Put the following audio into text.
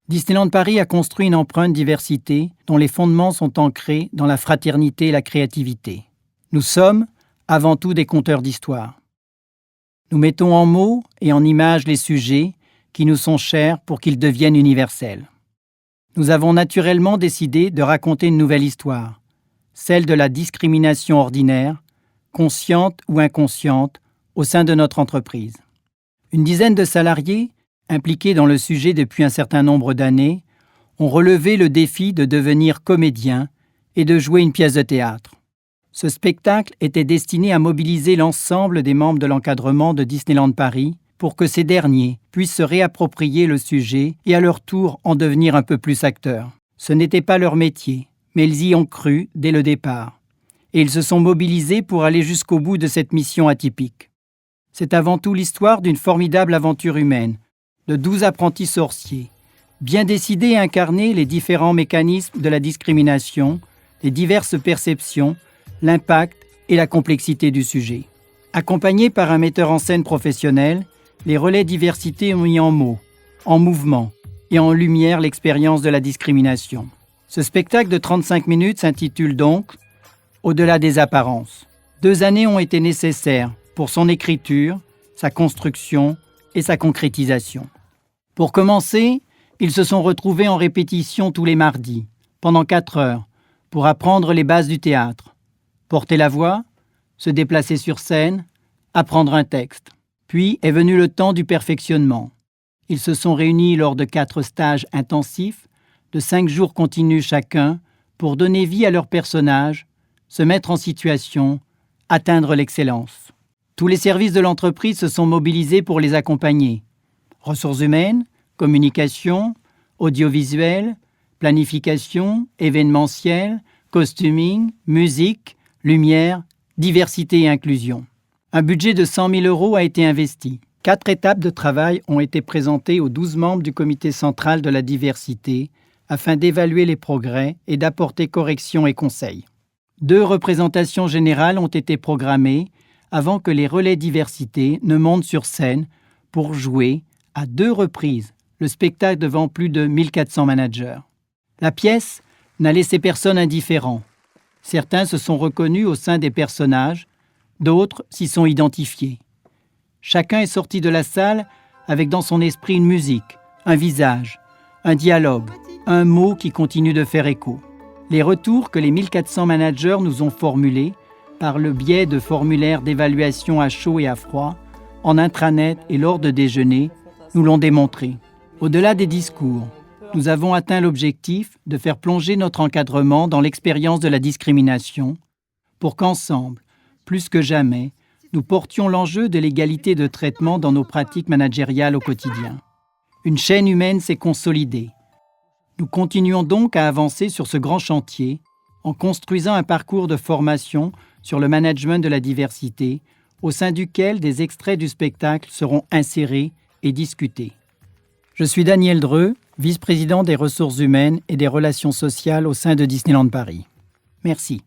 Disneyland Paris a construit une empreinte diversité dont les fondements sont ancrés dans la fraternité et la créativité. Nous sommes, avant tout, des conteurs d'histoire. Nous mettons en mots et en images les sujets qui nous sont chers pour qu'ils deviennent universels. Nous avons naturellement décidé de raconter une nouvelle histoire, celle de la discrimination ordinaire, consciente ou inconsciente, au sein de notre entreprise. Une dizaine de salariés, impliqués dans le sujet depuis un certain nombre d'années, ont relevé le défi de devenir comédiens et de jouer une pièce de théâtre. Ce spectacle était destiné à mobiliser l'ensemble des membres de l'encadrement de Disneyland Paris pour que ces derniers puissent se réapproprier le sujet et à leur tour en devenir un peu plus acteurs. Ce n'était pas leur métier, mais ils y ont cru dès le départ. Et ils se sont mobilisés pour aller jusqu'au bout de cette mission atypique. C'est avant tout l'histoire d'une formidable aventure humaine, de 12 apprentis sorciers, bien décidés à incarner les différents mécanismes de la discrimination, les diverses perceptions, l'impact et la complexité du sujet. Accompagnés par un metteur en scène professionnel, les relais diversité ont mis en mots, en mouvement et en lumière l'expérience de la discrimination. Ce spectacle de 35 minutes s'intitule donc « Au-delà des apparences ». 2 années ont été nécessaires pour son écriture, sa construction et sa concrétisation. Pour commencer, ils se sont retrouvés en répétition tous les mardis, pendant 4 heures, pour apprendre les bases du théâtre. Porter la voix, se déplacer sur scène, apprendre un texte. Puis est venu le temps du perfectionnement. Ils se sont réunis lors de 4 stages intensifs, de 5 jours continus chacun, pour donner vie à leur personnage, se mettre en situation, atteindre l'excellence. Tous les services de l'entreprise se sont mobilisés pour les accompagner. Ressources humaines, communication, audiovisuel, planification, événementiel, costuming, musique, lumière, diversité et inclusion. Un budget de 100 000 € a été investi. 4 étapes de travail ont été présentées aux 12 membres du comité central de la diversité afin d'évaluer les progrès et d'apporter corrections et conseils. 2 représentations générales ont été programmées avant que les relais diversité ne montent sur scène pour jouer à 2 reprises le spectacle devant plus de 1400 managers. La pièce n'a laissé personne indifférent. Certains se sont reconnus au sein des personnages, d'autres s'y sont identifiés. Chacun est sorti de la salle avec dans son esprit une musique, un visage, un dialogue, un mot qui continue de faire écho. Les retours que les 1400 managers nous ont formulés par le biais de formulaires d'évaluation à chaud et à froid, en intranet et lors de déjeuners, nous l'ont démontré. Au-delà des discours, nous avons atteint l'objectif de faire plonger notre encadrement dans l'expérience de la discrimination pour qu'ensemble, plus que jamais, nous portions l'enjeu de l'égalité de traitement dans nos pratiques managériales au quotidien. Une chaîne humaine s'est consolidée. Nous continuons donc à avancer sur ce grand chantier en construisant un parcours de formation sur le management de la diversité au sein duquel des extraits du spectacle seront insérés et discutés. Je suis Daniel Dreux, vice-président des ressources humaines et des relations sociales au sein de Disneyland Paris. Merci.